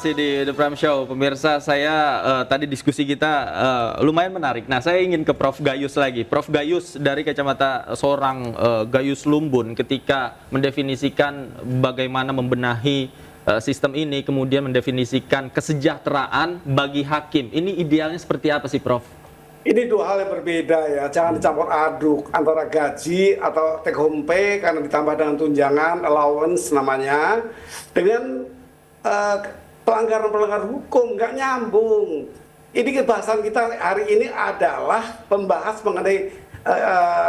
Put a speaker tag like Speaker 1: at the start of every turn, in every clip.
Speaker 1: masih di The Prime Show. Pemirsa, saya tadi diskusi kita lumayan menarik. Nah, saya ingin ke Prof. Gayus lagi. Prof. Gayus, dari kacamata seorang Gayus Lumbun ketika mendefinisikan bagaimana membenahi sistem ini, kemudian mendefinisikan kesejahteraan bagi hakim. Ini idealnya seperti apa sih, Prof?
Speaker 2: Ini dua hal yang berbeda ya, jangan dicampur aduk antara gaji atau take home pay karena ditambah dengan tunjangan, allowance namanya, dengan pelanggaran-pelanggaran hukum, nggak nyambung. Ini bahasan kita hari ini adalah membahas mengenai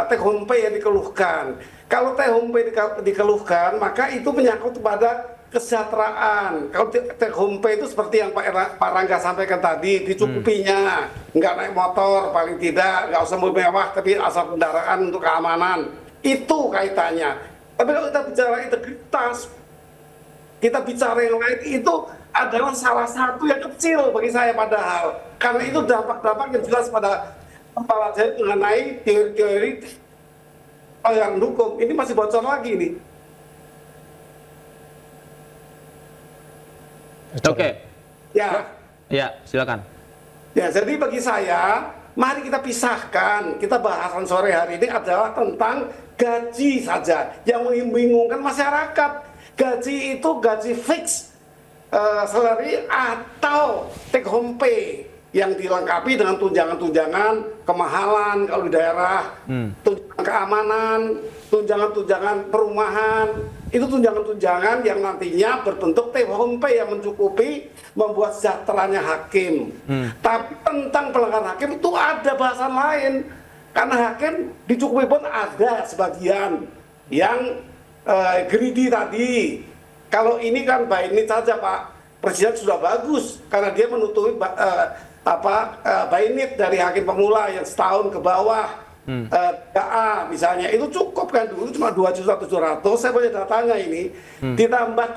Speaker 2: take home pay yang dikeluhkan. Kalau take home pay dikeluhkan, maka itu menyangkut kepada kesejahteraan. Kalau take home pay itu seperti yang Pak Rangga sampaikan tadi, dicukupinya, nggak naik motor, paling tidak, nggak usah mobil mewah, tapi asal kendaraan untuk keamanan. Itu kaitannya. Tapi kalau kita bicara integritas, kita bicara yang lain, itu adalah salah satu yang kecil bagi saya padahal. Karena itu dampak-dampak yang jelas pada kepala saya mengenai teori-teori pelanggaran hukum. Ini masih bocor lagi nih.
Speaker 1: Oke. Ya, silakan.
Speaker 2: Ya, jadi bagi saya, mari kita pisahkan. Kita bahasan sore hari ini adalah tentang gaji saja yang membingungkan masyarakat. Gaji itu gaji fix, salary atau take home pay yang dilengkapi dengan tunjangan-tunjangan kemahalan kalau di daerah, tunjangan keamanan, tunjangan-tunjangan perumahan. Itu tunjangan-tunjangan yang nantinya berbentuk take home pay yang mencukupi membuat sejahteranya hakim. Tapi tentang pelanggaran hakim itu ada bahasan lain. Karena hakim dicukupi pun ada sebagian yang greedy tadi. Kalau ini kan baik ini saja Pak Presiden sudah bagus karena dia menutupi bainit dari hakim pemula yang setahun ke bawah. A misalnya itu cukup kan, dulu cuma 2.700.000, saya punya datanya ini, ditambah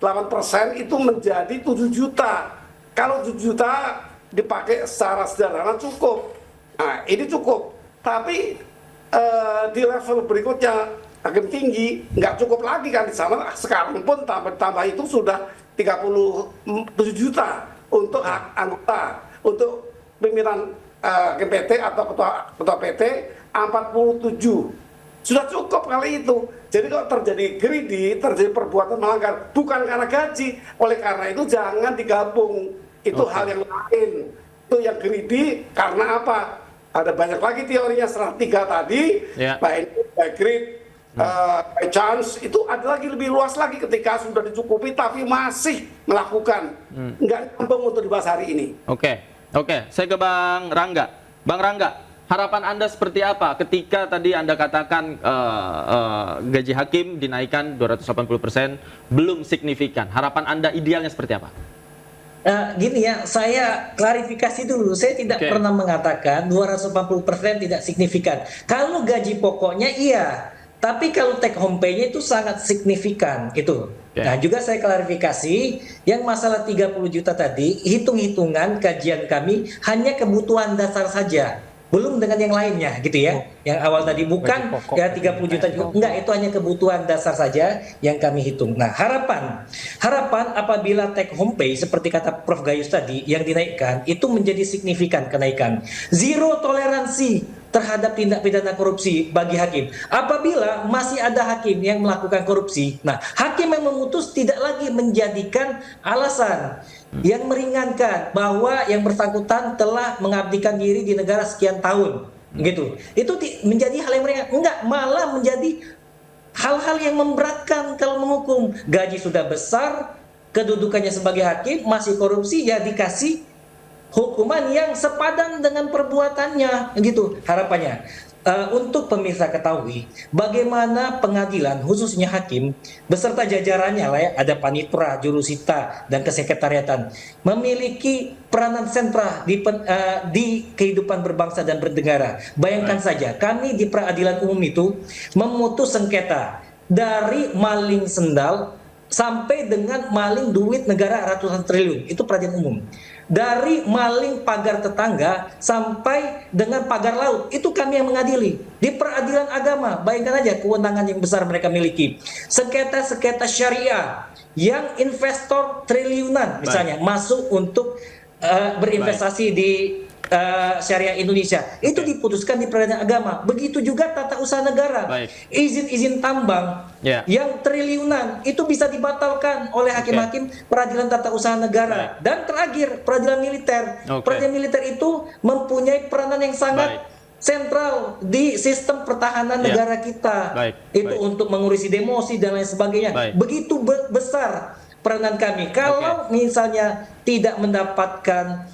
Speaker 2: 28% itu menjadi 7 juta. Kalau 7 juta dipakai secara sederhana cukup. Nah ini cukup, tapi di level berikutnya hakim tinggi nggak cukup lagi kan di sana. Sekarang pun tambah itu sudah 37 juta untuk hak anggota, untuk pimpinan PT atau ketua PT 47 sudah cukup kali itu. Jadi kalau terjadi greedy, terjadi perbuatan melanggar bukan karena gaji, oleh karena itu jangan digabung. Itu hal yang lain. Itu yang greedy karena apa? Ada banyak lagi teorinya, setelah 3 tadi, by greed, by chance, itu ada lagi lebih luas lagi ketika sudah dicukupi tapi masih melakukan. Nggak nyambung untuk dibahas hari ini.
Speaker 1: Oke, saya ke Bang Rangga. Bang Rangga, harapan Anda seperti apa ketika tadi Anda katakan gaji hakim dinaikkan 280% belum signifikan? Harapan Anda idealnya seperti apa?
Speaker 3: Gini ya, saya klarifikasi dulu. Saya tidak pernah mengatakan 280% tidak signifikan. Kalau gaji pokoknya iya, tapi kalau take home pay-nya itu sangat signifikan itu. Nah, juga saya klarifikasi yang masalah 30 juta tadi, hitung-hitungan kajian kami hanya kebutuhan dasar saja. Belum dengan yang lainnya gitu ya. Yang awal tadi bukan ya 30 juta juga. Enggak, itu hanya kebutuhan dasar saja yang kami hitung. Nah, harapan apabila take home pay seperti kata Prof Gayus tadi yang dinaikkan itu menjadi signifikan kenaikan. Zero toleransi terhadap tindak pidana korupsi bagi hakim. Apabila masih ada hakim yang melakukan korupsi, nah hakim yang memutus tidak lagi menjadikan alasan yang meringankan bahwa yang bersangkutan telah mengabdikan diri di negara sekian tahun, gitu. Itu menjadi hal yang meringankan. Enggak, malah menjadi hal-hal yang memberatkan kalau menghukum. Gaji sudah besar, kedudukannya sebagai hakim masih korupsi, ya dikasih hukuman yang sepadan dengan perbuatannya, gitu harapannya. Untuk pemirsa ketahui bagaimana pengadilan khususnya hakim beserta jajarannya lah ya, ada panitera, jurusita dan kesekretariatan memiliki peranan sentral di kehidupan berbangsa dan bernegara. Bayangkan saja kami di peradilan umum itu memutus sengketa dari maling sendal sampai dengan maling duit negara ratusan triliun, itu peradilan umum. dari maling pagar tetangga sampai dengan pagar laut, itu kami yang mengadili di peradilan agama. Bayangkan aja kewenangan yang besar mereka miliki. Sengketa-sengketa syariah yang investor triliunan misalnya masuk untuk berinvestasi di syariah Indonesia, itu diputuskan di peradilan agama. Begitu juga tata usaha negara, izin-izin tambang yang triliunan itu bisa dibatalkan oleh hakim-hakim peradilan tata usaha negara. Dan terakhir peradilan militer. Peradilan militer itu mempunyai peranan yang sangat sentral di sistem pertahanan negara kita. Itu untuk mengurusi demosi dan lain sebagainya. Begitu besar peranan kami. Kalau misalnya tidak mendapatkan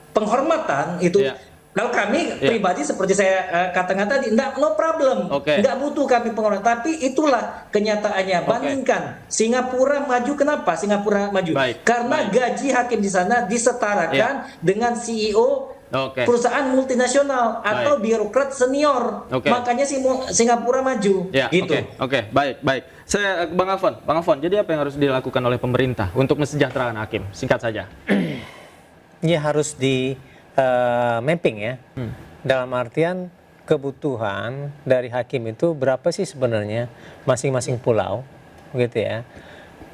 Speaker 3: penghormatan itu, kalau kami pribadi seperti saya katakan tadi, no problem, nggak butuh kami penghormatan. Tapi itulah kenyataannya. Bandingkan Singapura maju, kenapa Singapura maju? Karena gaji hakim di sana disetarakan dengan CEO perusahaan multinasional atau birokrat senior. Makanya Singapura maju. Gitu.
Speaker 1: Baik. Saya Bang Afon, jadi apa yang harus dilakukan oleh pemerintah untuk mesejahterakan hakim? Singkat saja.
Speaker 4: Ya harus di mapping ya. Dalam artian kebutuhan dari hakim itu berapa sih sebenarnya masing-masing pulau, gitu ya.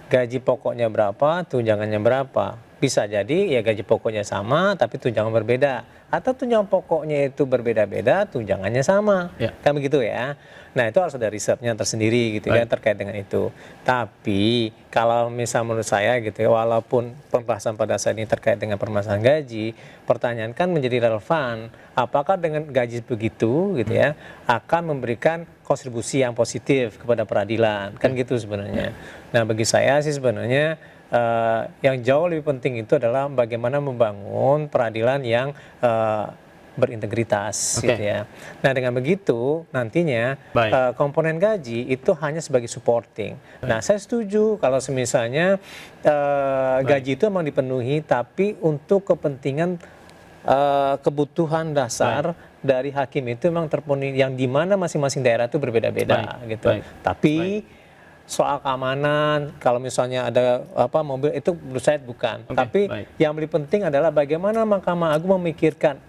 Speaker 4: Gaji pokoknya berapa, tunjangannya berapa. Bisa jadi ya gaji pokoknya sama tapi tunjangan berbeda, atau tunjangan pokoknya itu berbeda-beda, tunjangannya sama, kan begitu ya. Nah itu harus ada risetnya tersendiri gitu kan terkait dengan itu. Tapi kalau misal menurut saya gitu ya, walaupun pembahasan pada saat ini terkait dengan permasalahan gaji, pertanyaan kan menjadi relevan, apakah dengan gaji begitu gitu ya akan memberikan kontribusi yang positif kepada peradilan, kan gitu sebenarnya. Nah bagi saya sih sebenarnya yang jauh lebih penting itu adalah bagaimana membangun peradilan yang berintegritas, gitu ya. Nah dengan begitu nantinya komponen gaji itu hanya sebagai supporting. Nah saya setuju kalau misalnya gaji itu memang dipenuhi, tapi untuk kepentingan kebutuhan dasar dari hakim itu memang terpenuhi, yang dimana masing-masing daerah itu berbeda-beda, gitu. Tapi soal keamanan, kalau misalnya ada mobil itu menurut saya bukan. Tapi yang lebih penting adalah bagaimana Mahkamah Agung memikirkan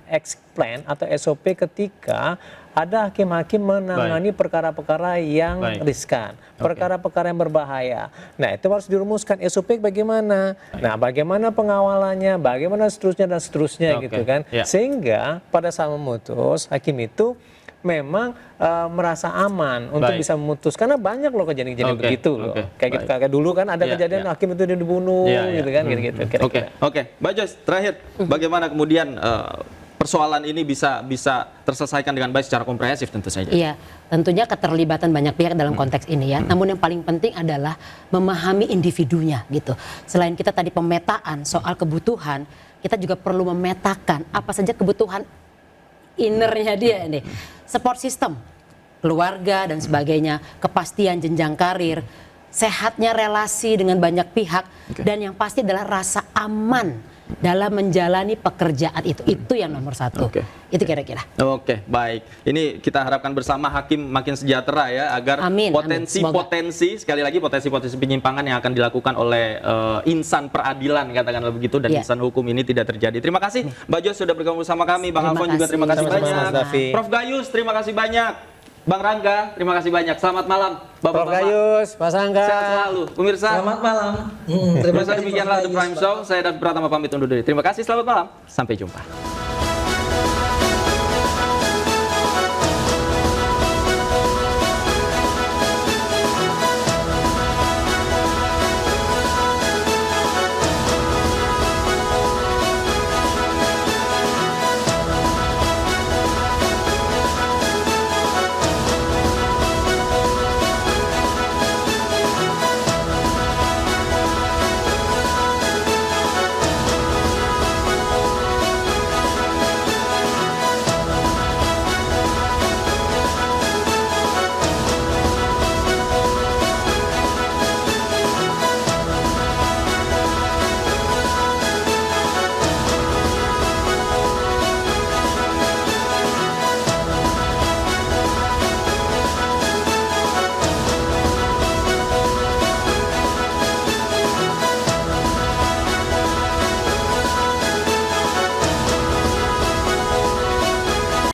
Speaker 4: plan atau SOP ketika ada hakim-hakim menangani perkara-perkara yang riskan, perkara-perkara yang berbahaya. Nah itu harus dirumuskan SOP bagaimana. Nah bagaimana pengawalannya, bagaimana seterusnya dan seterusnya gitu kan. Sehingga pada saat memutus hakim itu memang merasa aman untuk bisa memutus, karena banyak loh kejadian-kejadian begitu loh. Kayak dulu kan ada kejadian hakim itu dibunuh gitu kan, gitu.
Speaker 1: Mbak Joyce, terakhir bagaimana kemudian persoalan ini bisa terselesaikan dengan baik secara komprehensif tentu saja?
Speaker 5: Iya, tentunya keterlibatan banyak pihak dalam konteks ini ya. Namun yang paling penting adalah memahami individunya gitu. Selain kita tadi pemetaan soal kebutuhan, kita juga perlu memetakan apa saja kebutuhan innernya dia ini. Support system, keluarga dan sebagainya, kepastian jenjang karir, sehatnya relasi dengan banyak pihak, dan yang pasti adalah rasa aman dalam menjalani pekerjaan itu yang nomor satu. Itu kira-kira.
Speaker 1: Baik. Ini kita harapkan bersama hakim makin sejahtera ya, agar potensi sekali lagi potensi penyimpangan yang akan dilakukan oleh insan peradilan katakanlah begitu dan insan hukum ini tidak terjadi. Terima kasih Mbak Joyce sudah bergabung bersama kami. Bang Afon juga terima kasih banyak. Prof Gayus terima kasih banyak. Bang Rangga, terima kasih banyak. Selamat malam, Bapak-Bapak.
Speaker 4: Prof Gayus, Mas Rangga.
Speaker 1: Sehat selalu. Pemirsa.
Speaker 3: Selamat malam. Terima kasih.
Speaker 1: Demikianlah The Prime Show. Saya David Pratama pamit undur diri. Terima kasih, selamat malam. Sampai jumpa.